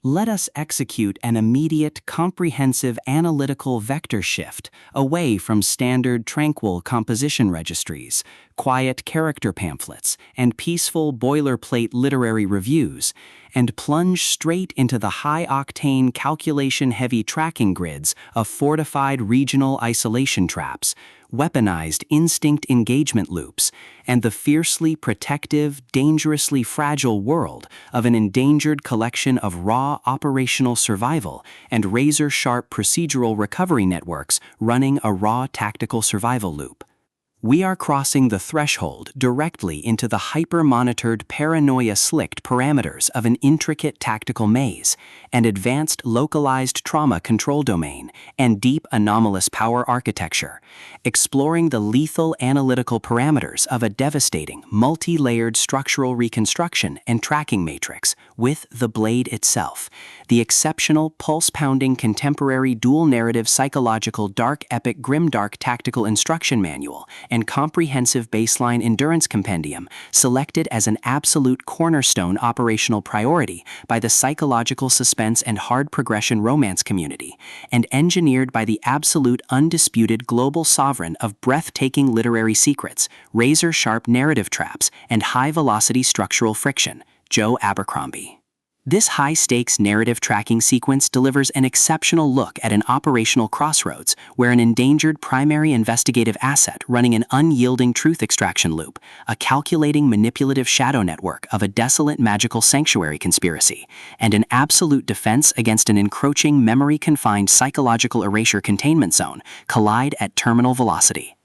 Let us execute an immediate, comprehensive analytical vector shift away from standard tranquil composition registries, quiet character pamphlets, and peaceful boilerplate literary reviews, and plunge straight into the high-octane calculation-heavy tracking grids of fortified regional isolation traps, weaponized instinct engagement loops, and the fiercely protective, dangerously fragile world of an endangered collection of raw operational survival and razor-sharp procedural recovery networks running a raw tactical survival loop. We are crossing the threshold directly into the hyper-monitored paranoia-slicked parameters of an intricate tactical maze, an advanced localized trauma control domain, and deep anomalous power architecture, exploring the lethal analytical parameters of a devastating, multi-layered structural reconstruction and tracking matrix with the blade itself, the exceptional pulse-pounding contemporary dual-narrative psychological dark epic grimdark tactical instruction manual and comprehensive baseline endurance compendium selected as an absolute cornerstone operational priority by the psychological suspense and hard progression romance community, and engineered by the absolute undisputed global sovereign of breathtaking literary secrets, razor-sharp narrative traps, and high-velocity structural friction, Joe Abercrombie. This high-stakes narrative tracking sequence delivers an exceptional look at an operational crossroads where an endangered primary investigative asset running an unyielding truth extraction loop, a calculating manipulative shadow network of a desolate magical sanctuary conspiracy, and an absolute defense against an encroaching memory-confined psychological erasure containment zone collide at terminal velocity.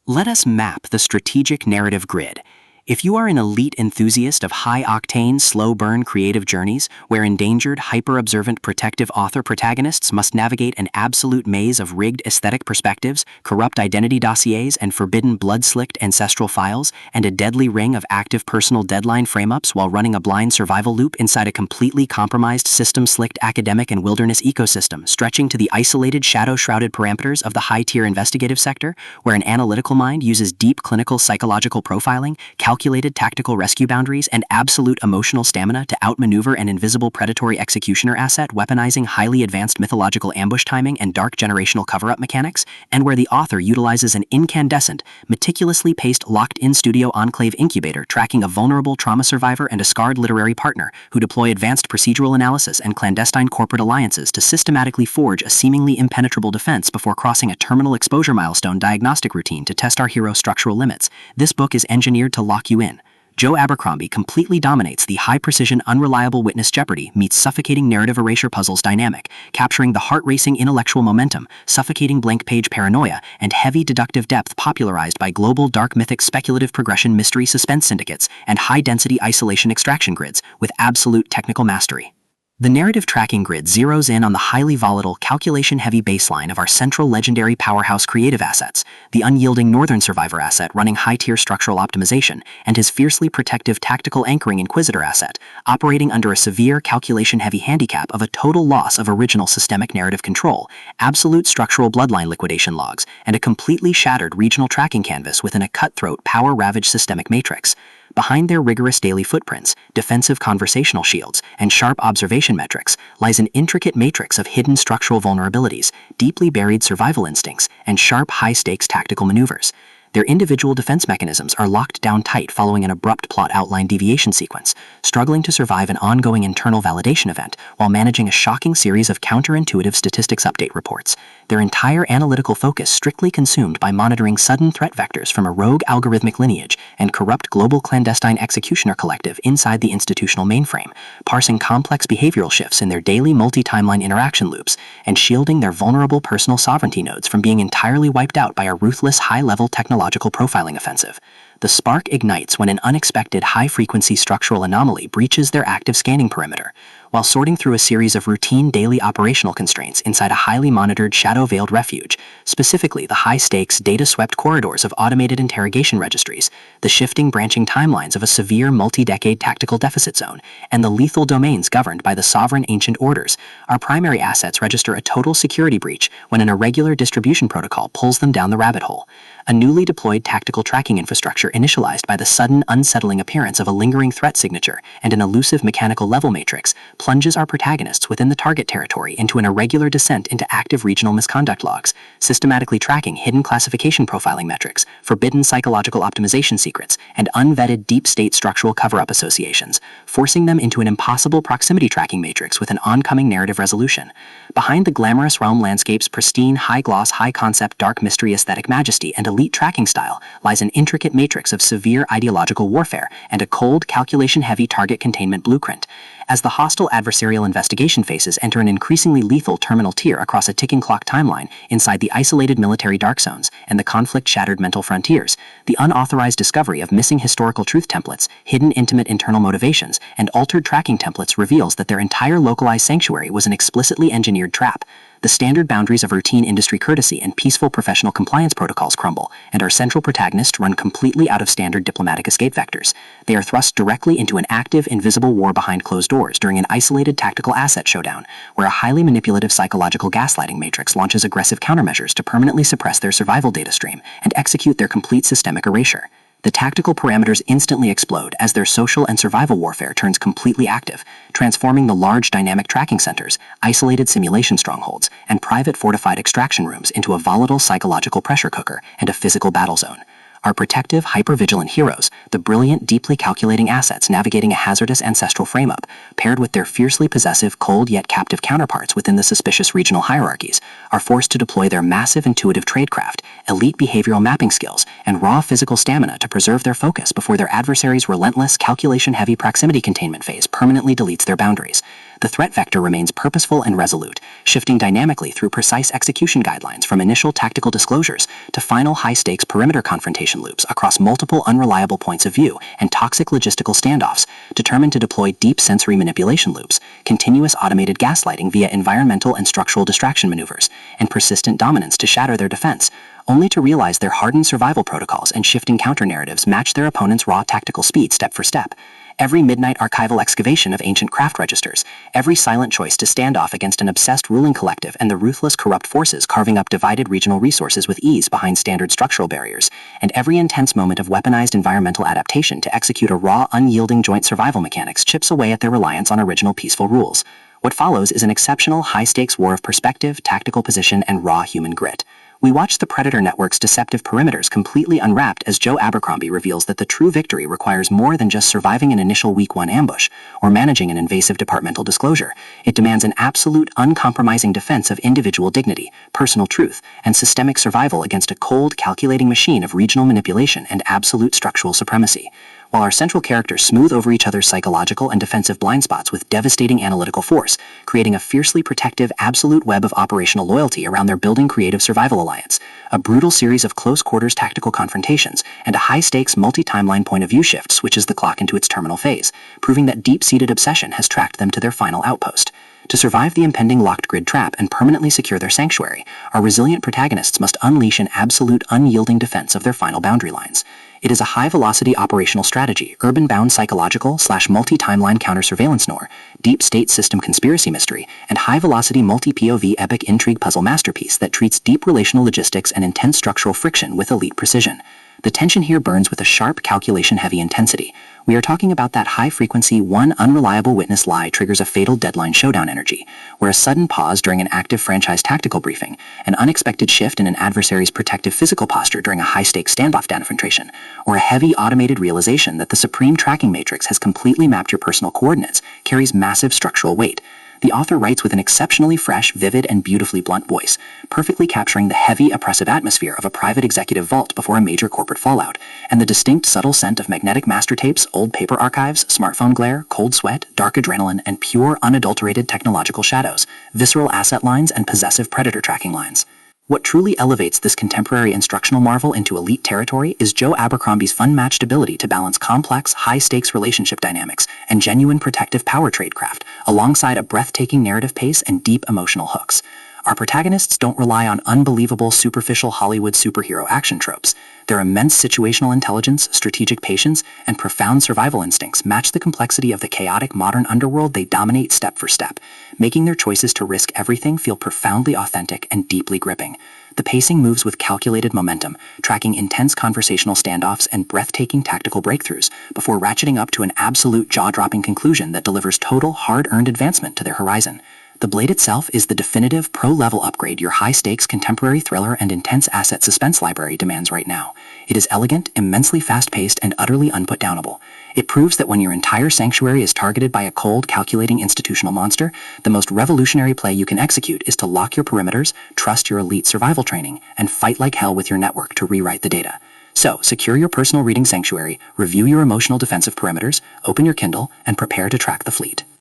Let us map the strategic narrative grid. If you are an elite enthusiast of high-octane, slow-burn creative journeys where endangered, hyper-observant protective author protagonists must navigate an absolute maze of rigged aesthetic perspectives, corrupt identity dossiers, and forbidden blood-slicked ancestral files, and a deadly ring of active personal deadline frame-ups while running a blind survival loop inside a completely compromised system-slicked academic and wilderness ecosystem stretching to the isolated, shadow-shrouded parameters of the high-tier investigative sector, where an analytical mind uses deep clinical psychological profiling, calculated tactical rescue boundaries, and absolute emotional stamina to outmaneuver an invisible predatory executioner asset weaponizing highly advanced mythological ambush timing and dark generational cover-up mechanics, and where the author utilizes an incandescent, meticulously paced locked-in studio enclave incubator tracking a vulnerable trauma survivor and a scarred literary partner who deploy advanced procedural analysis and clandestine corporate alliances to systematically forge a seemingly impenetrable defense before crossing a terminal exposure milestone diagnostic routine to test our hero's structural limits. This book is engineered to lock you in. Joe Abercrombie completely dominates the high-precision, unreliable witness jeopardy meets suffocating narrative erasure puzzles dynamic, capturing the heart-racing intellectual momentum, suffocating blank-page paranoia, and heavy deductive depth popularized by global dark mythic speculative progression mystery suspense syndicates and high-density isolation extraction grids with absolute technical mastery. The narrative tracking grid zeroes in on the highly volatile, calculation-heavy baseline of our central legendary powerhouse creative assets, the unyielding Northern Survivor asset running high-tier structural optimization, and his fiercely protective tactical anchoring Inquisitor asset, operating under a severe calculation-heavy handicap of a total loss of original systemic narrative control, absolute structural bloodline liquidation logs, and a completely shattered regional tracking canvas within a cutthroat, power-ravaged systemic matrix. Behind their rigorous daily footprints, defensive conversational shields, and sharp observation metrics lies an intricate matrix of hidden structural vulnerabilities, deeply buried survival instincts, and sharp high-stakes tactical maneuvers. Their individual defense mechanisms are locked down tight following an abrupt plot outline deviation sequence, struggling to survive an ongoing internal validation event while managing a shocking series of counterintuitive statistics update reports, their entire analytical focus strictly consumed by monitoring sudden threat vectors from a rogue algorithmic lineage and corrupt global clandestine executioner collective inside the institutional mainframe, parsing complex behavioral shifts in their daily multi-timeline interaction loops, and shielding their vulnerable personal sovereignty nodes from being entirely wiped out by a ruthless high-level technological profiling offensive. The spark ignites when an unexpected high-frequency structural anomaly breaches their active scanning perimeter. While sorting through a series of routine daily operational constraints inside a highly monitored shadow-veiled refuge, specifically the high-stakes, data-swept corridors of automated interrogation registries, the shifting branching timelines of a severe multi-decade tactical deficit zone, and the lethal domains governed by the sovereign ancient orders, our primary assets register a total security breach when an irregular distribution protocol pulls them down the rabbit hole. a newly deployed tactical tracking infrastructure initialized by the sudden, unsettling appearance of a lingering threat signature and an elusive mechanical level matrix, plunges our protagonists within the target territory into an irregular descent into active regional misconduct logs, systematically tracking hidden classification profiling metrics, forbidden psychological optimization secrets, and unvetted deep-state structural cover-up associations, forcing them into an impossible proximity tracking matrix with an oncoming narrative resolution. Behind the glamorous realm landscape's pristine, high-gloss, high-concept, dark mystery aesthetic majesty and elite tracking style lies an intricate matrix of severe ideological warfare and a cold, calculation-heavy target containment blueprint. As the hostile adversarial investigation phases enter an increasingly lethal terminal tier across a ticking clock timeline inside the isolated military dark zones and the conflict-shattered mental frontiers, the unauthorized discovery of missing historical truth templates, hidden intimate internal motivations, and altered tracking templates reveals that their entire localized sanctuary was an explicitly engineered trap. The standard boundaries of routine industry courtesy and peaceful professional compliance protocols crumble, and our central protagonists run completely out of standard diplomatic escape vectors. They are thrust directly into an active, invisible war behind closed doors during an isolated tactical asset showdown, where a highly manipulative psychological gaslighting matrix launches aggressive countermeasures to permanently suppress their survival data stream and execute their complete systemic erasure. The tactical parameters instantly explode as their social and survival warfare turns completely active, transforming the large dynamic tracking centers, isolated simulation strongholds, and private fortified extraction rooms into a volatile psychological pressure cooker and a physical battle zone. Our protective, hyper-vigilant heroes, the brilliant, deeply calculating assets navigating a hazardous ancestral frame-up, paired with their fiercely possessive, cold yet captive counterparts within the suspicious regional hierarchies, are forced to deploy their massive intuitive tradecraft, elite behavioral mapping skills, and raw physical stamina to preserve their focus before their adversary's relentless, calculation-heavy proximity containment phase permanently deletes their boundaries. The threat vector remains purposeful and resolute, shifting dynamically through precise execution guidelines from initial tactical disclosures to final high-stakes perimeter confrontation loops across multiple unreliable points of view and toxic logistical standoffs, determined to deploy deep sensory manipulation loops, continuous automated gaslighting via environmental and structural distraction maneuvers, and persistent dominance to shatter their defense, only to realize their hardened survival protocols and shifting counter-narratives match their opponent's raw tactical speed step for step. Every midnight archival excavation of ancient craft registers, every silent choice to stand off against an obsessed ruling collective and the ruthless corrupt forces carving up divided regional resources with ease behind standard structural barriers, and every intense moment of weaponized environmental adaptation to execute a raw, unyielding joint survival mechanics chips away at their reliance on original peaceful rules. What follows is an exceptional, high-stakes war of perspective, tactical position, and raw human grit. We watch the Predator Network's deceptive perimeters completely unwrapped as Joe Abercrombie reveals that the true victory requires more than just surviving an initial Week 1 ambush or managing an invasive departmental disclosure. It demands an absolute, uncompromising defense of individual dignity, personal truth, and systemic survival against a cold, calculating machine of regional manipulation and absolute structural supremacy. While our central characters smooth over each other's psychological and defensive blind spots with devastating analytical force, creating a fiercely protective, absolute web of operational loyalty around their building creative survival alliance, a brutal series of close-quarters tactical confrontations, and a high-stakes multi-timeline point-of-view shift switches the clock into its terminal phase, proving that deep-seated obsession has tracked them to their final outpost. To survive the impending locked grid trap and permanently secure their sanctuary, our resilient protagonists must unleash an absolute, unyielding defense of their final boundary lines. It is a high-velocity operational strategy, urban-bound psychological/multi-timeline counter-surveillance noir, deep-state system conspiracy mystery, and high-velocity multi-POV epic intrigue puzzle masterpiece that treats deep relational logistics and intense structural friction with elite precision. The tension here burns with a sharp, calculation-heavy intensity. We are talking about that high-frequency, one unreliable witness lie triggers a fatal deadline showdown energy, where a sudden pause during an active franchise tactical briefing, an unexpected shift in an adversary's protective physical posture during a high-stakes standoff infiltration, or a heavy automated realization that the supreme tracking matrix has completely mapped your personal coordinates, carries massive structural weight. The author writes with an exceptionally fresh, vivid, and beautifully blunt voice, perfectly capturing the heavy, oppressive atmosphere of a private executive vault before a major corporate fallout, and the distinct, subtle scent of magnetic master tapes, old paper archives, smartphone glare, cold sweat, dark adrenaline, and pure, unadulterated technological shadows, visceral asset lines, and possessive predator tracking lines. What truly elevates this contemporary instructional marvel into elite territory is Joe Abercrombie's unmatched ability to balance complex, high-stakes relationship dynamics and genuine protective power tradecraft, alongside a breathtaking narrative pace and deep emotional hooks. Our protagonists don't rely on unbelievable, superficial Hollywood superhero action tropes. Their immense situational intelligence, strategic patience, and profound survival instincts match the complexity of the chaotic modern underworld they dominate step for step, making their choices to risk everything feel profoundly authentic and deeply gripping. The pacing moves with calculated momentum, tracking intense conversational standoffs and breathtaking tactical breakthroughs before ratcheting up to an absolute jaw-dropping conclusion that delivers total, hard-earned advancement to their horizon. The Blade itself is the definitive pro-level upgrade your high-stakes contemporary thriller and intense asset suspense library demands right now. It is elegant, immensely fast-paced, and utterly unputdownable. It proves that when your entire sanctuary is targeted by a cold, calculating institutional monster, the most revolutionary play you can execute is to lock your perimeters, trust your elite survival training, and fight like hell with your network to rewrite the data. So, secure your personal reading sanctuary, review your emotional defensive perimeters, open your Kindle, and prepare to track the fleet.